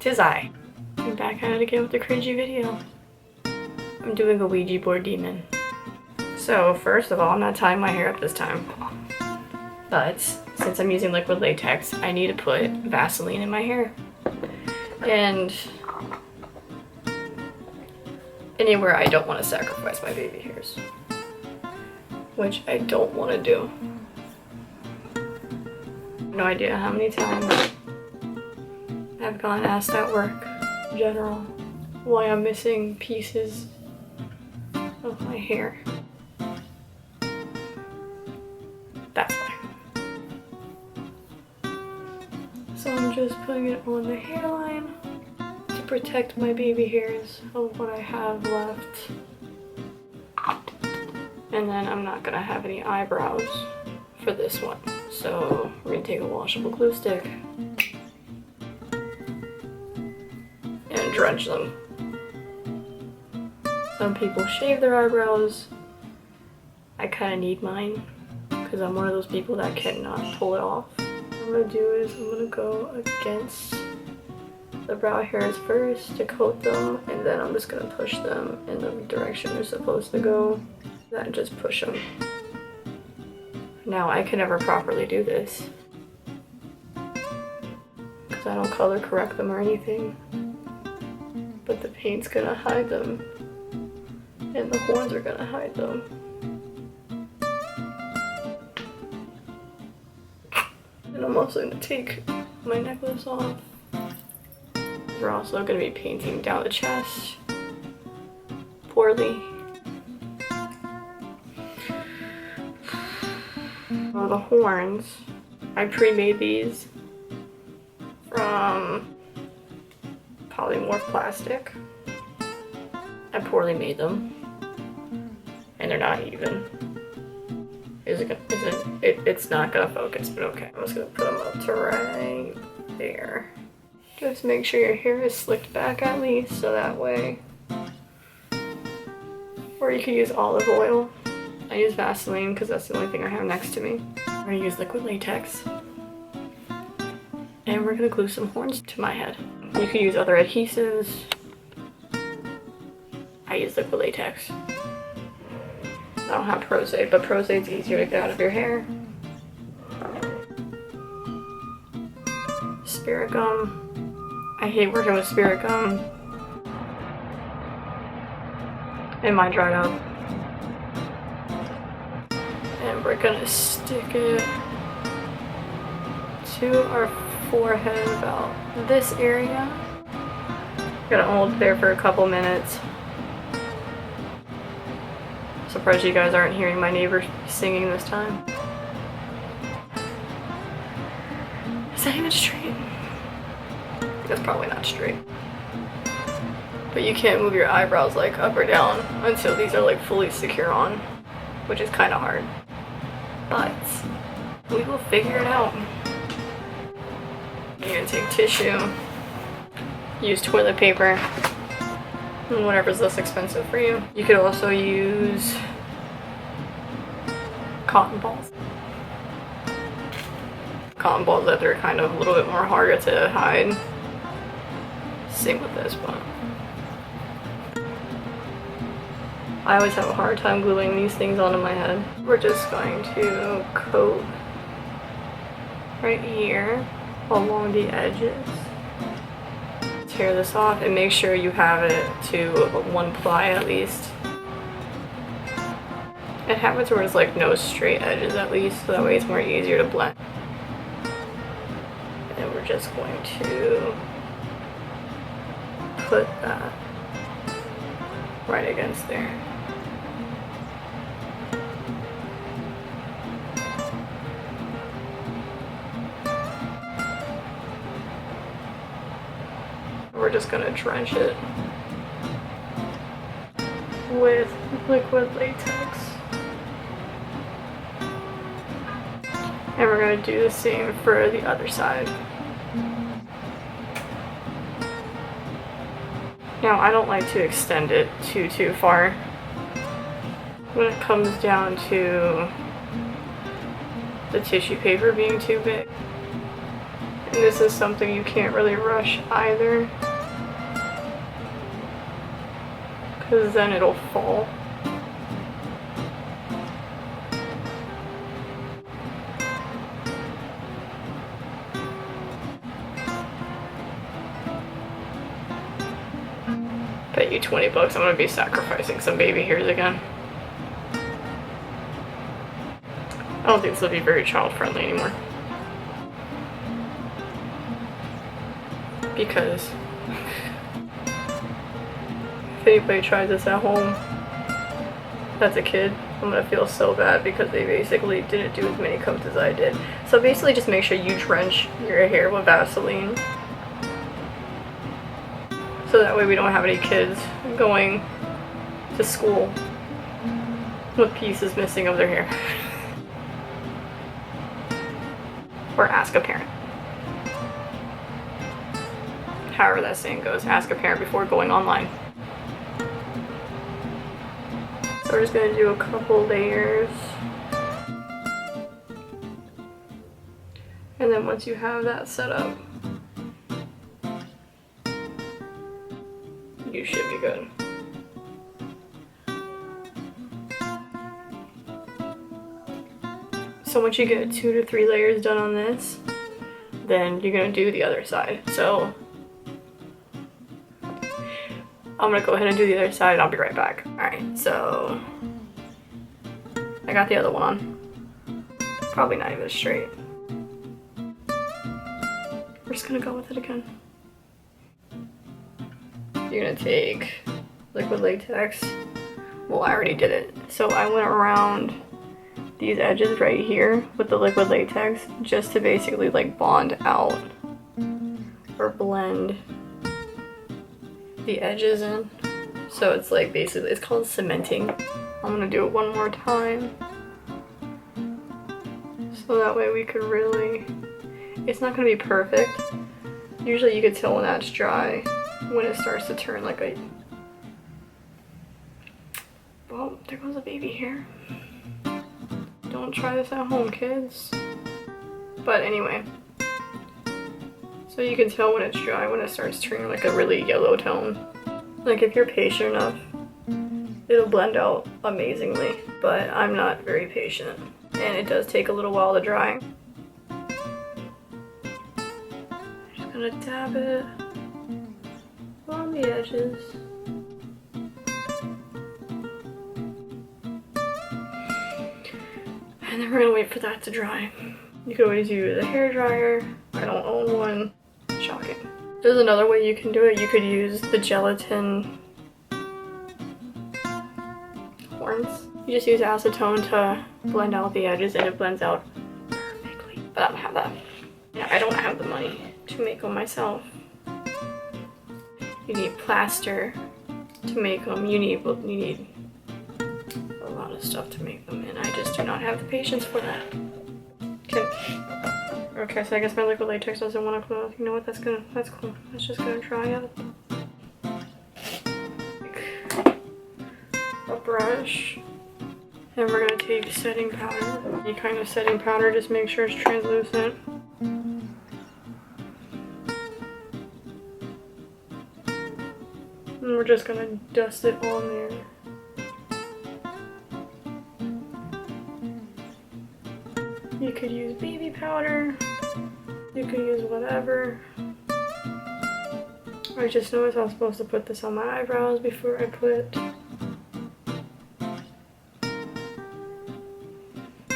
'Tis I. I'm back at it again with the cringy video. I'm doing a Ouija board demon. So first of all, I'm not tying my hair up this time. But since I'm using liquid latex, I need to put Vaseline in my hair. And anywhere I don't want to sacrifice my baby hairs. Which I don't want to do. No idea how many times I've gone asked at work in general why I'm missing pieces of my hair. That's why. So I'm just putting it on the hairline to protect my baby hairs of what I have left. And then I'm not gonna have any eyebrows for this one. So we're gonna take a washable glue stick and drench them. Some people shave their eyebrows. I kind of need mine because I'm one of those people that cannot pull it off. What I'm gonna do is I'm gonna go against the brow hairs first to coat them, and then I'm just gonna push them in the direction they're supposed to go. Then just push them. Now I can never properly do this because I don't color correct them or anything, but the paint's gonna hide them and the horns are gonna hide them. And I'm also gonna take my necklace off. We're also gonna be painting down the chest poorly. Well, the horns, I pre-made these from polymorph plastic. I poorly made them, and they're not even. It's not gonna focus, but okay. I'm just gonna put them up to right there. Just make sure your hair is slicked back at least, so that way. Or you could use olive oil. I use Vaseline because that's the only thing I have next to me. We're gonna use liquid latex. And we're gonna glue some horns to my head. You could use other adhesives. I use liquid latex. I don't have Prozade, but Prozade's easier to get out of your hair. Spirit gum. I hate working with spirit gum. And mine dried up. And we're gonna stick it to our forehead about this area. Gonna hold it there for a couple minutes. Surprised you guys aren't hearing my neighbor singing this time. Is that even straight? That's probably not straight. But you can't move your eyebrows like up or down until these are like fully secure on, which is kind of hard. But we will figure it out. You're gonna take tissue, use toilet paper, and whatever's less expensive for you. You could also use cotton balls. Cotton balls that are kind of a little bit more harder to hide. Same with this one. I always have a hard time gluing these things onto my head. We're just going to coat right here along the edges. Tear this off and make sure you have it to one ply at least. And have it to where it's like no straight edges at least, so that way it's more easier to blend. And we're just going to put that right against there. We're just gonna drench it with liquid latex. And we're gonna do the same for the other side. Now, I don't like to extend it too far. When it comes down to the tissue paper being too big, And this is something you can't really rush either, because then it'll fall. Bet you 20 bucks I'm gonna be sacrificing some baby hairs again. I don't think this will be very child friendly anymore. Because if anybody tries this at home that's a kid, I'm gonna feel so bad because they basically didn't do as many coats as I did. So basically just make sure you drench your hair with Vaseline. So that way we don't have any kids going to school with pieces missing of their hair. Or ask a parent. However that saying goes, ask a parent before going online. So we're just going to do a couple layers. And then once you have that set up, you should be good. So once you get 2 to 3 layers done on this, then you're going to do the other side. So I'm going to go ahead and do the other side and I'll be right back. Alright, so I got the other one on. Probably not even straight. We're just going to go with it again. You're going to take liquid latex. Well, I already did it. So I went around these edges right here with the liquid latex just to basically like bond out or blend the edges in. So it's like basically, it's called cementing. I'm gonna do it one more time. So that way we could really, it's not gonna be perfect. Usually you can tell when that's dry, when it starts to turn like a, well, there goes a baby hair. Don't try this at home, kids. But anyway, so you can tell when it's dry, when it starts turning like a really yellow tone. Like if you're patient enough, it'll blend out amazingly, but I'm not very patient. And it does take a little while to dry. Just gonna dab it on the edges. And then we're gonna wait for that to dry. You could always use a hair dryer. I don't own one. Shocking. There's another way you can do it. You could use the gelatin horns. You just use acetone to blend out the edges and it blends out perfectly. But I don't have that. Yeah, I don't have the money to make them myself. You need plaster to make them. You need a lot of stuff to make them, and I just do not have the patience for that. Okay, so I guess my liquid latex doesn't want to close. You know what? That's cool. That's just gonna dry out. Take a brush, and we're gonna take setting powder. Any kind of setting powder, just make sure it's translucent. And we're just gonna dust it on there. You could use baby powder, you could use whatever. I just noticed I'm supposed to put this on my eyebrows before I put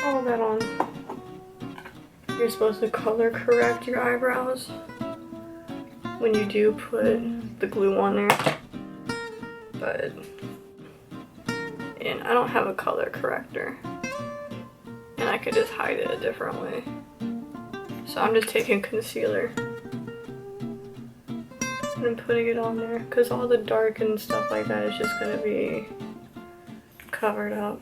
all that on. You're supposed to color correct your eyebrows when you do put the glue on there. But, and I don't have a color corrector. And I could just hide it a different way. So I'm just taking concealer and putting it on there because all the dark and stuff like that is just going to be covered up.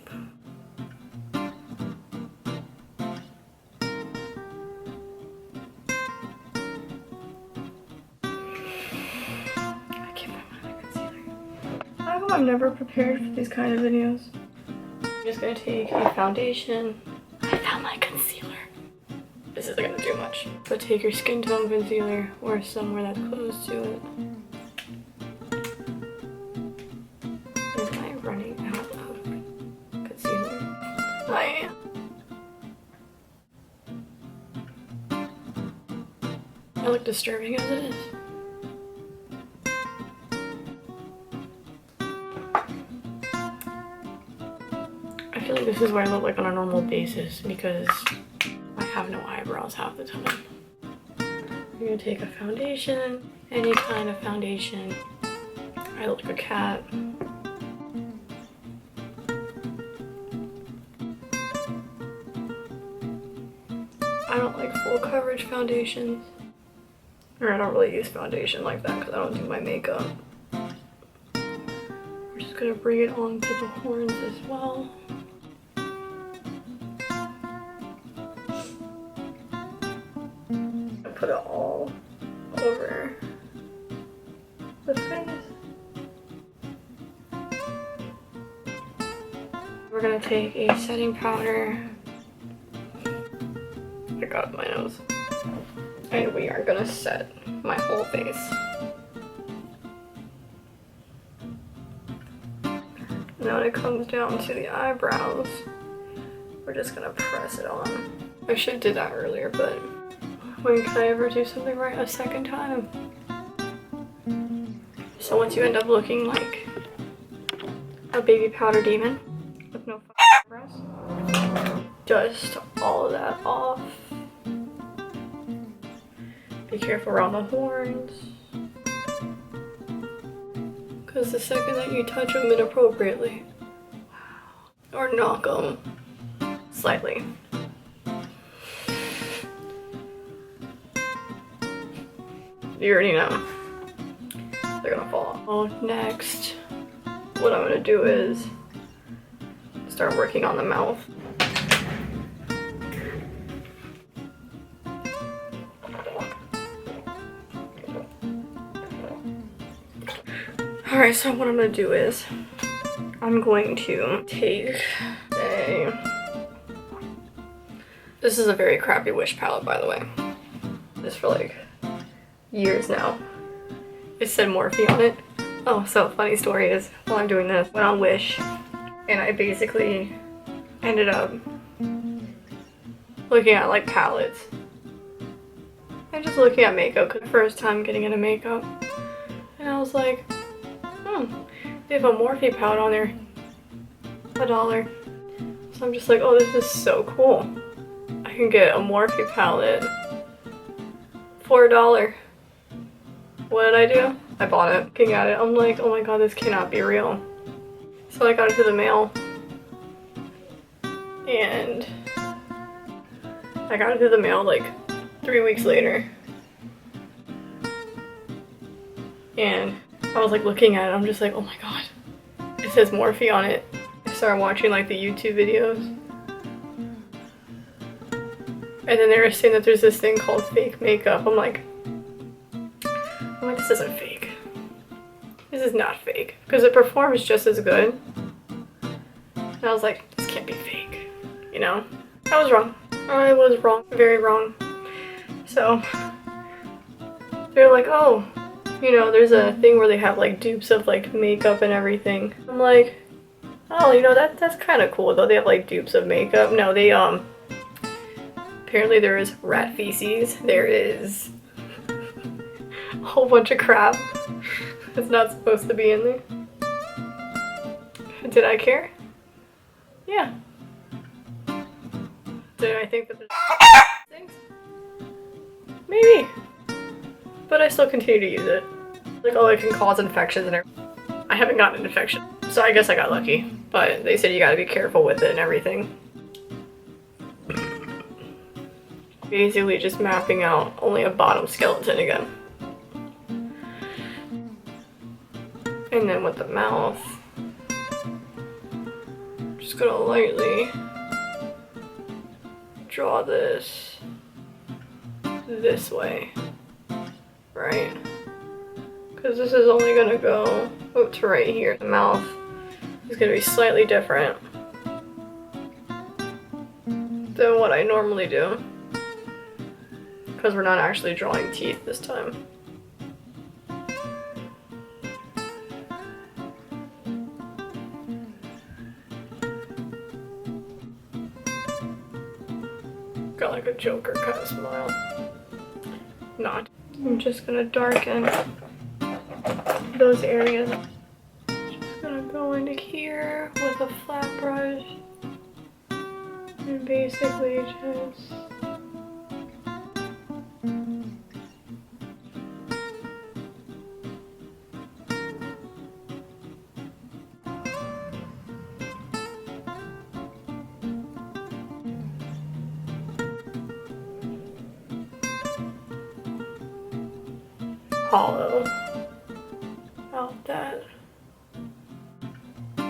I can't find my concealer. I hope I'm never prepared for these kind of videos. I'm just going to take a foundation. I found my concealer. this isn't gonna do much. But take your skin tone concealer or somewhere that's close to it. Am I running out of concealer? I am. I look disturbing as it is. I feel like this is what I look like on a normal basis because I have no eyebrows half the time. You're gonna take a foundation, any kind of foundation. I look like a cat. I don't like full coverage foundations. Or I don't really use foundation like that because I don't do my makeup. We're just gonna bring it onto the horns as well. Put it all over the face. We're gonna take a setting powder. I got up my nose. And we are gonna set my whole face. Now when it comes down to the eyebrows, we're just gonna press it on. I should have did that earlier, but when can I ever do something right a second time? So once you end up looking like a baby powder demon with no eyebrows, dust all of that off. Be careful around the horns, because the second that you touch them inappropriately or knock them slightly, you already know they're gonna fall off. Oh, next, what I'm gonna do is start working on the mouth. Alright, so what I'm gonna do is I'm going to take this is a very crappy Wish palette, by the way. This for like years now. It said Morphe on it. Oh, so funny story is while I'm doing this, went on Wish and I basically ended up looking at like palettes and just looking at makeup, cause first time getting into makeup, and I was like, they have a Morphe palette on there, $1. So I'm just like, oh, this is so cool. I can get a Morphe palette for $1. What did I do? I bought it. Looking at it, I'm like, oh my god, this cannot be real. So I got it through the mail. And I got it through the mail like 3 weeks later. And I was like looking at it, I'm just like, oh my god. It says Morphe on it. I started watching like the YouTube videos. And then they were saying that there's this thing called fake makeup. I'm like, this isn't fake. This is not fake. Because it performs just as good. And I was like, this can't be fake. You know? I was wrong. I was wrong. Very wrong. So, they're like, oh, you know, there's a thing where they have like dupes of like makeup and everything. I'm like, oh, you know, that's kind of cool though. They have like dupes of makeup. No, they, apparently there is rat feces. There is a whole bunch of crap that's not supposed to be in there. Did I care? Yeah. Did I think that there's things? Maybe. But I still continue to use it. Like, oh, it can cause infections and everything. I haven't gotten an infection, so I guess I got lucky. But they said you gotta be careful with it and everything. Basically just mapping out only a bottom skeleton again. And then with the mouth, just gonna lightly draw this way, right? Because this is only gonna go up to right here. The mouth is gonna be slightly different than what I normally do. because we're not actually drawing teeth this time. Got like a Joker kind of smile. Not. I'm just gonna darken those areas. Just gonna go into here with a flat brush and basically just hollow out that. To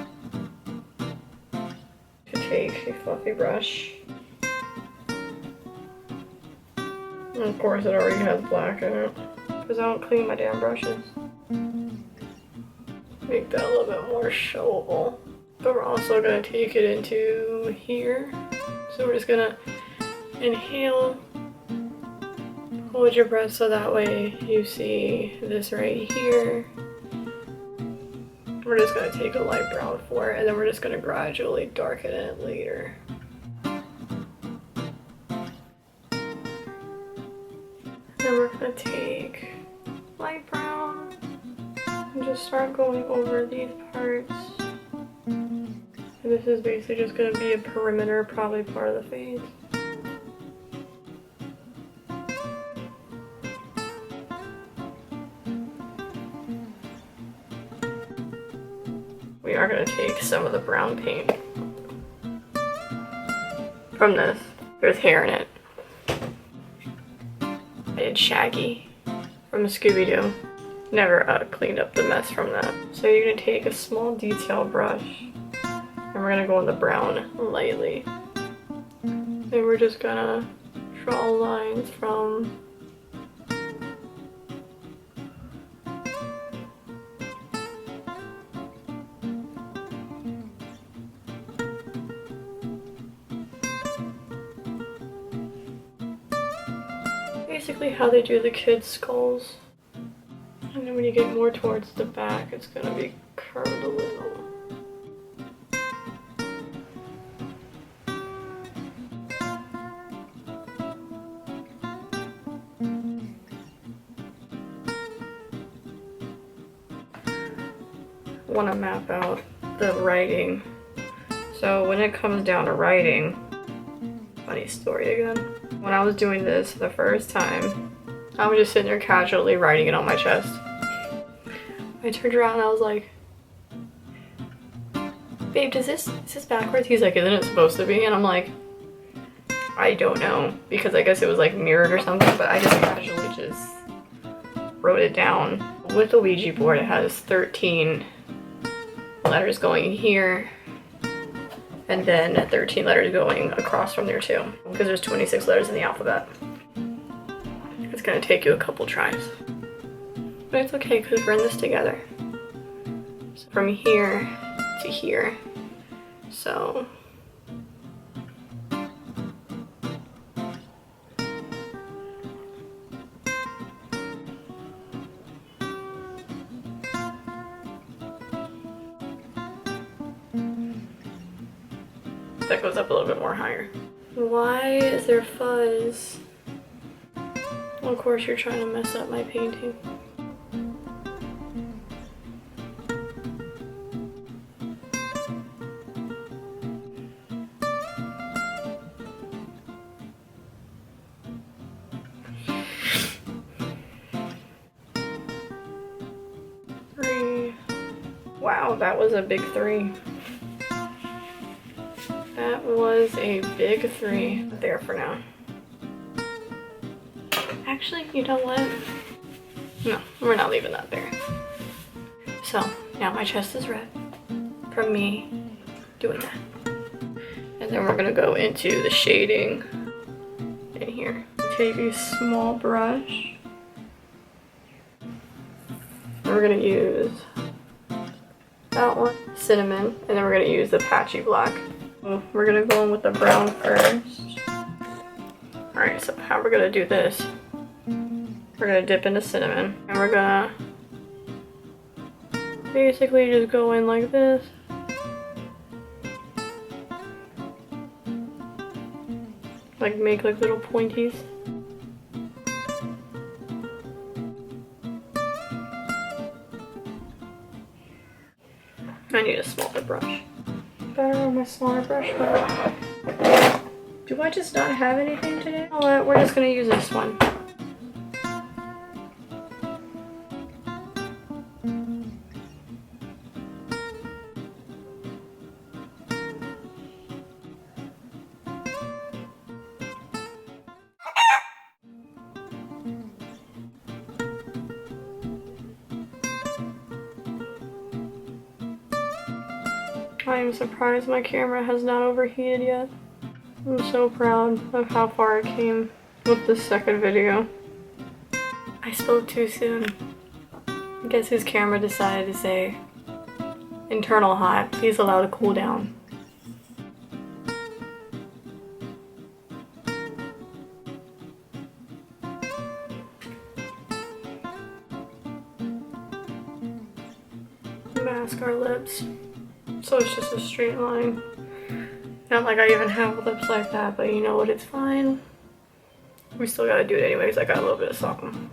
take a fluffy brush. And of course it already has black in it, because I don't clean my damn brushes. Make that a little bit more showable. But we're also going to take it into here. So we're just going to inhale. Hold your breath so that way you see this right here. We're just going to take a light brown for it, and then we're just going to gradually darken it later. Then we're going to take light brown and just start going over these parts. And this is basically just going to be a perimeter, probably part of the face. We are going to take some of the brown paint from this. There's hair in it. I did Shaggy from Scooby-Doo. Never cleaned up the mess from that. So you're going to take a small detail brush and we're going to go on the brown lightly. And we're just going to draw lines from basically how they do the kids' skulls. And then when you get more towards the back, it's gonna be curved a little. I want to map out the writing. So when it comes down to writing, funny story again. When I was doing this the first time, I was just sitting there casually writing it on my chest. I turned around and I was like, babe, is this backwards? He's like, isn't it supposed to be? And I'm like, I don't know, because I guess it was like mirrored or something, but I just casually just wrote it down. With the Ouija board, it has 13 letters going here, and then 13 letters going across from there too, because there's 26 letters in the alphabet. It's gonna take you a couple tries, but it's okay because we're in this together. So from here to here, so that goes up a little bit more higher. Why is there fuzz? Well, of course you're trying to mess up my painting. Three. Wow, that was a big 3. That was a big 3. There for now. Actually, you know what? No, we're not leaving that there. So, now my chest is red from me doing that. And then we're gonna go into the shading in here. Take a small brush. We're gonna use that one, cinnamon, and then we're gonna use the patchy black. We're gonna go in with the brown first. Alright, so how we're gonna do this We're gonna dip into cinnamon. And we're gonna basically just go in like this. Like make like little pointies. I need a smaller brush. Better on my smaller brush, but do I just not have anything today? You know what? We're just gonna use this one. I am surprised my camera has not overheated yet. I'm so proud of how far I came with this second video. I spoke too soon. I guess his camera decided to say, internal hot, please allow to cool down. Mask our lips. So it's just a straight line. Not like I even have lips like that, but you know what, it's fine. We still gotta do it anyways. I got a little bit of something.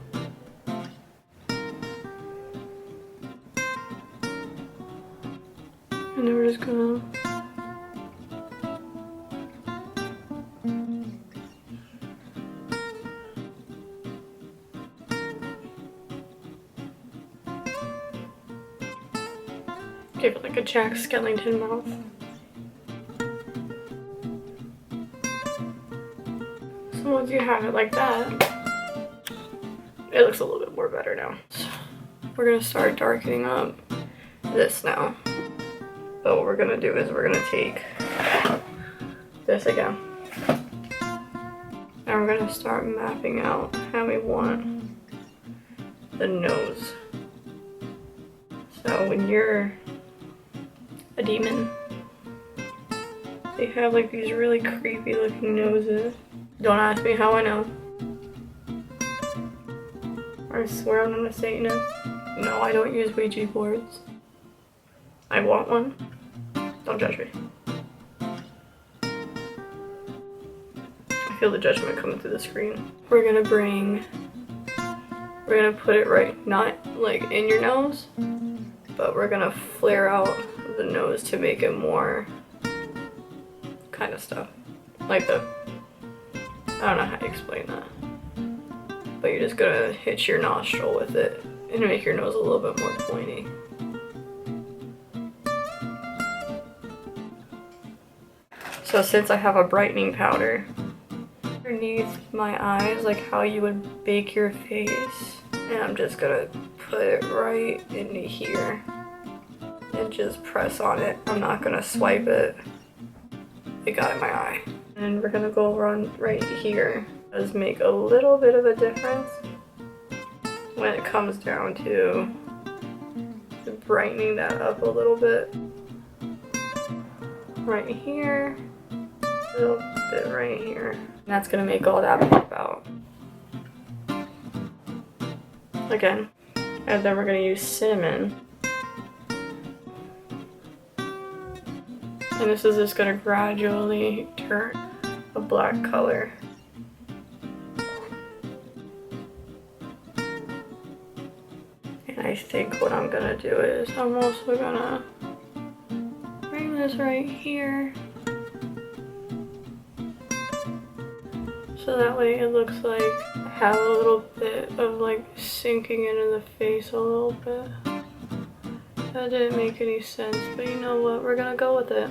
And then we're just gonna give it like a Jack Skellington mouth. So once you have it like that, it looks a little bit more better now. So we're gonna start darkening up this now. But what we're gonna do is we're gonna take this again. And we're gonna start mapping out how we want the nose. So when you're a demon, they have like these really creepy looking noses. Don't ask me how I know. I swear I'm not a Satanist. No, I don't use Ouija boards. I want one. Don't judge me. I feel the judgment coming through the screen. We're gonna put it right, not like in your nose, but we're gonna flare out the nose to make it more kind of stuff. Like I don't know how to explain that. But you're just gonna hit your nostril with it and make your nose a little bit more pointy. So since I have a brightening powder underneath my eyes, like how you would bake your face, and I'm just gonna put it right into here and just press on it. I'm not gonna swipe it. It got in my eye. And we're gonna go around right here. It does make a little bit of a difference when it comes down to brightening that up a little bit. Right here, a little bit right here. And that's gonna make all that pop out. Again. And then we're gonna use cinnamon. And this is just gonna gradually turn a black color. And I think what I'm gonna do is I'm also gonna bring this right here. So that way it looks like I have a little bit of like sinking into the face a little bit. That didn't make any sense, but you know what? We're gonna go with it.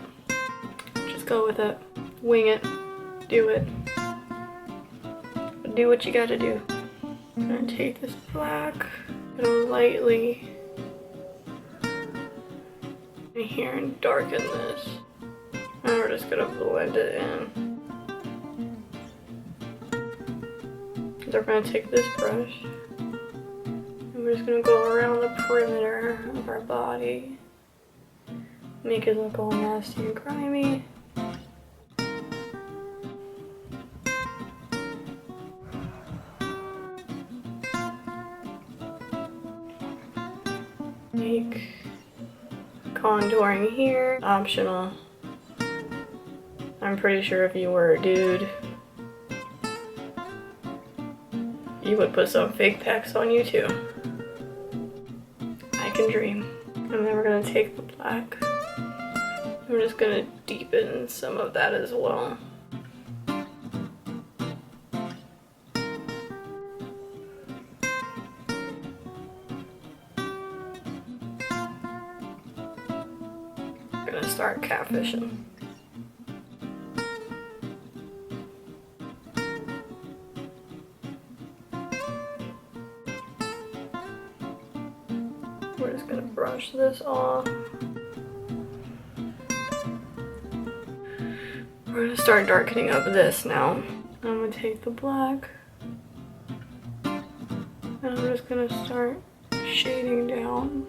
Just go with it. Wing it. Do it. Do what you gotta do. I'm gonna take this black and lightly in here and darken this. And we're just gonna blend it in. So we're gonna take this brush and we're just gonna go around the perimeter of our body. Make it look all nasty and grimy. Make contouring here, optional. I'm pretty sure if you were a dude, you would put some fake pecs on you too. I can dream. And then we're gonna take the black. I'm just gonna deepen some of that as well. I'm gonna start catfishing. We're just gonna brush this off. We're gonna start darkening up this now. I'm gonna take the black and I'm just gonna start shading down.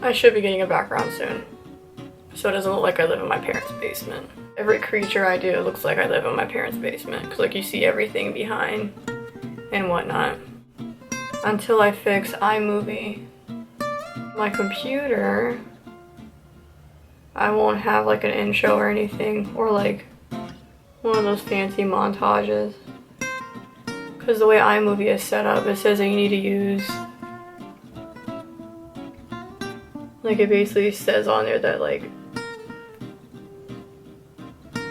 I should be getting a background soon, so it doesn't look like I live in my parents' basement. Every creature I do looks like I live in my parents' basement, because like you see everything behind and whatnot. Until I fix iMovie, my computer, I won't have like an intro or anything, or like one of those fancy montages. Because the way iMovie is set up, it says that you need to use, like it basically says on there that like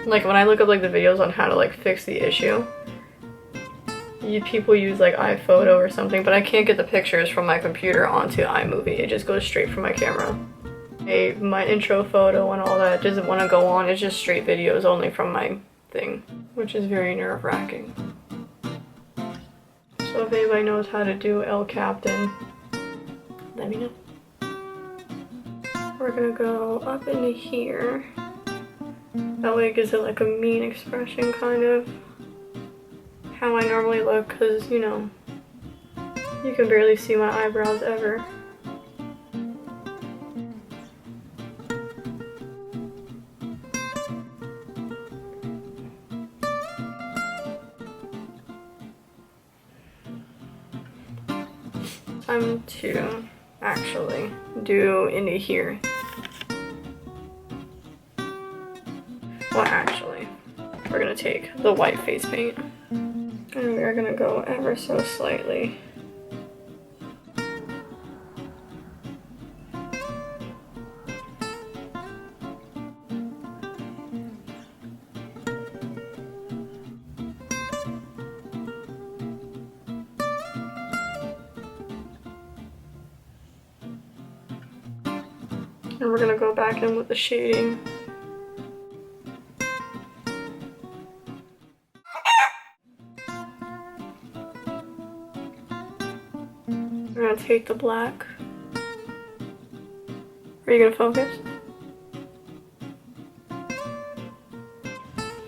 when I look up like the videos on how to like fix the issue, people use like iPhoto or something, but I can't get the pictures from my computer onto iMovie. It just goes straight from my camera. My intro photo and all that doesn't want to go on. It's just straight videos only from my thing, which is very nerve-wracking. So if anybody knows how to do El Captain, let me know. We're gonna go up into here. That way it gives it like a mean expression, kind of. How I normally look, because, you know, you can barely see my eyebrows ever. Time to actually do into here. Well, actually, we're gonna take the white face paint and we are gonna go ever so slightly. And we're gonna go back in with the shading. We're gonna take the black. Are you gonna focus?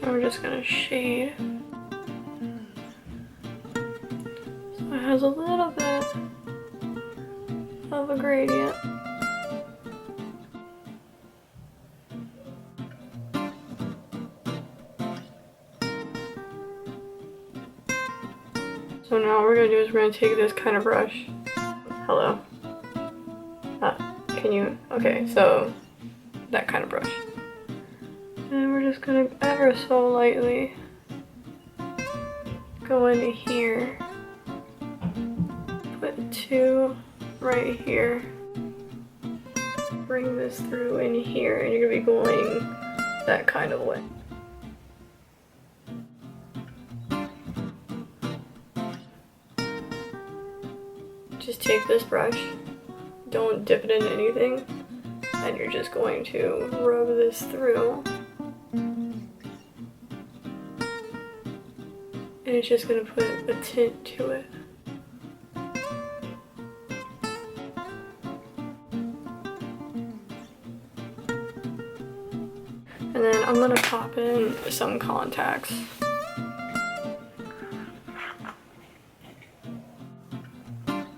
And we're just gonna shade. So it has a little bit of a gradient. So now what we're gonna do is we're gonna take this kind of brush. Hello. Can you? Okay, so that kind of brush. And we're just gonna ever so lightly go into here. Put two right here. Bring this through in here, and you're gonna be going that kind of way. Just take this brush, don't dip it in anything, and you're just going to rub this through. And it's just going to put a tint to it. And then I'm going to pop in some contacts.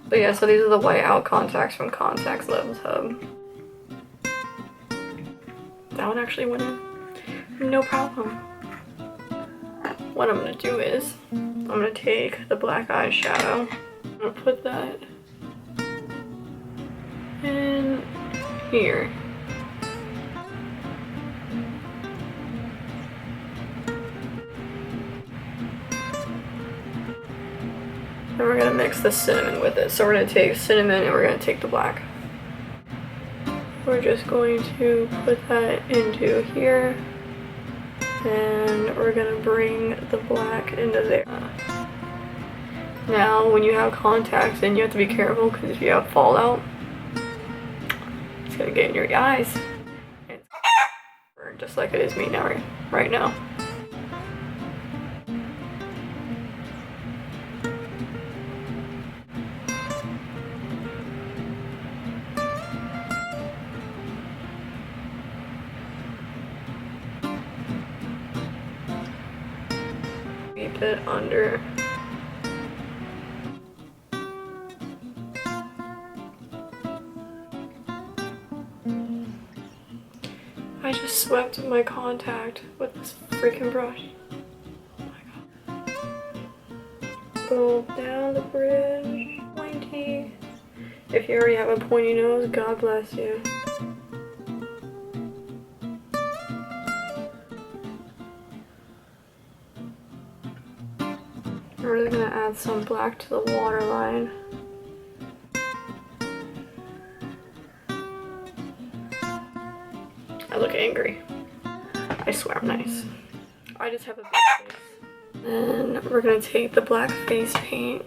But yeah, so these are the white out contacts from Contacts Lens Hub. That one actually went in. No problem. What I'm gonna do is, I'm gonna take the black eyeshadow, I'm gonna put that in here. And we're gonna mix the cinnamon with it. So we're gonna take cinnamon and we're gonna take the black. We're just going to put that into here. And we're gonna bring the black into there. Now, when you have contacts in, you have to be careful because if you have fallout, it's gonna get in your eyes. Just like it is me now, right now. Keep it under. I just swept my contact with this freaking brush. Oh my god. Go down the bridge. Pointy. If you already have a pointy nose, God bless you. We're really gonna add some black to the waterline. I look angry. I swear I'm nice. I just have a big face. And we're gonna take the black face paint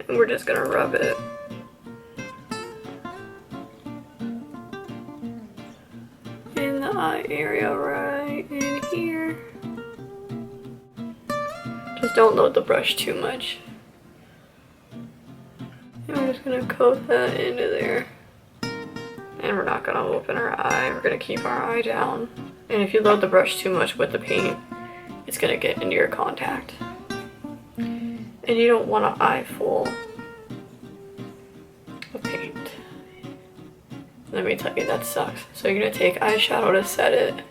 and we're just gonna rub it. In the eye area right in here. Just don't load the brush too much. And we're just gonna coat that into there. And we're not gonna open our eye, we're gonna keep our eye down. And if you load the brush too much with the paint, it's gonna get into your contact. And you don't want an eye full of paint. Let me tell you, that sucks. So you're gonna take eyeshadow to set it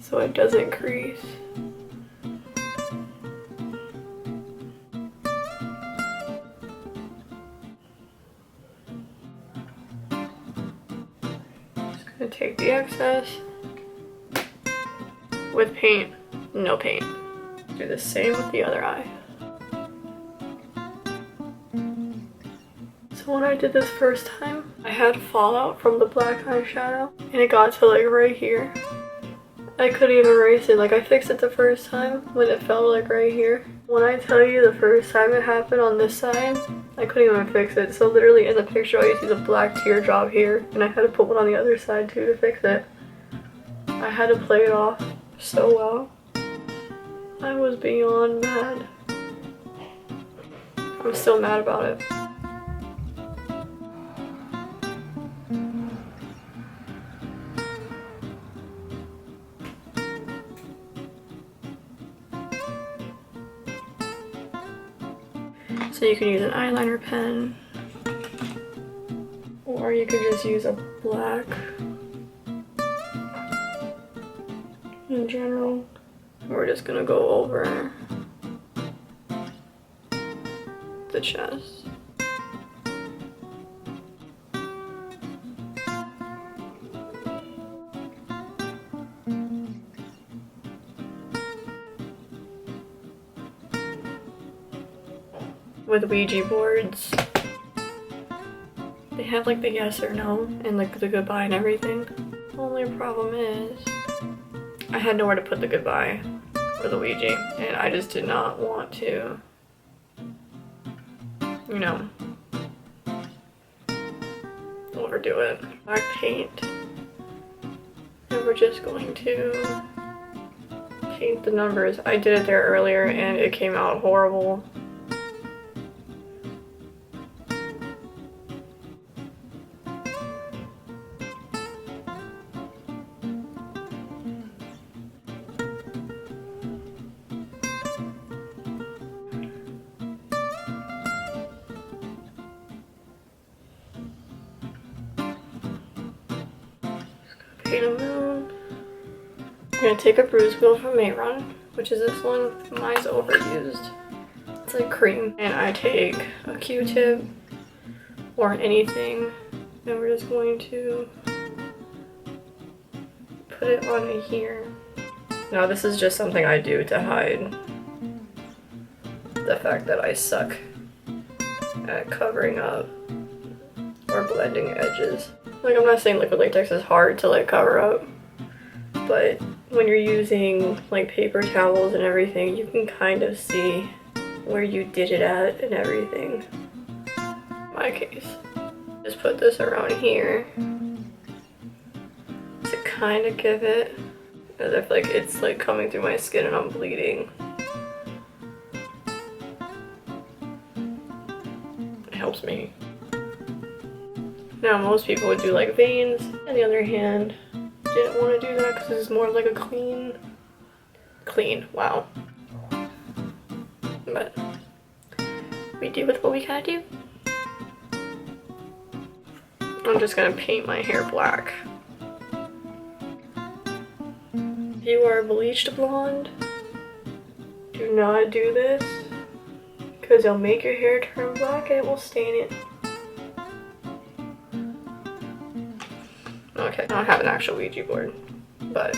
so it doesn't crease. Gonna take the excess with paint, no paint. Do the same with the other eye. So when I did this first time, I had fallout from the black eyeshadow and it got to like right here. I couldn't even erase it. Like I fixed it the first time when it fell like right here. When I tell you the first time it happened on this side, I couldn't even fix it. So literally in the picture, I used a black teardrop here, and I had to put one on the other side too to fix it. I had to play it off so well. I was beyond mad. I'm still mad about it. So you can use an eyeliner pen, or you could just use a black in general. We're just gonna go over the chest. With Ouija boards, they have like the yes or no and like the goodbye and everything. The only problem is I had nowhere to put the goodbye or the Ouija, and I just did not want to, you know, overdo it. Black paint, and we're just going to paint the numbers. I did it there earlier and it came out horrible. Paint a moon. I'm gonna take a bruise wheel from Mehron, which is this one. Mine's overused. It's like cream. And I take a Q-tip or anything, and we're just going to put it on here. Now this is just something I do to hide the fact that I suck at covering up or blending edges. Like, I'm not saying liquid latex is hard to like cover up, but when you're using like paper towels and everything, you can kind of see where you did it at and everything. In my case, just put this around here to kind of give it as if like it's like coming through my skin and I'm bleeding. It helps me. Now most people would do like veins. On the other hand, didn't want to do that because it's more like a clean, wow. But we do with what we gotta do. I'm just gonna paint my hair black. If you are bleached blonde, do not do this because it'll make your hair turn black and it will stain it. Okay, I don't have an actual Ouija board, but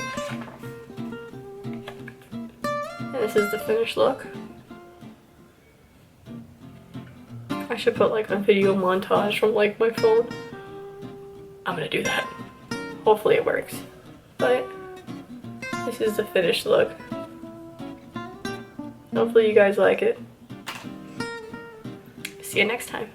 and this is the finished look. I should put like a video montage from like my phone. I'm gonna do that. Hopefully it works. But this is the finished look. Hopefully you guys like it. See you next time.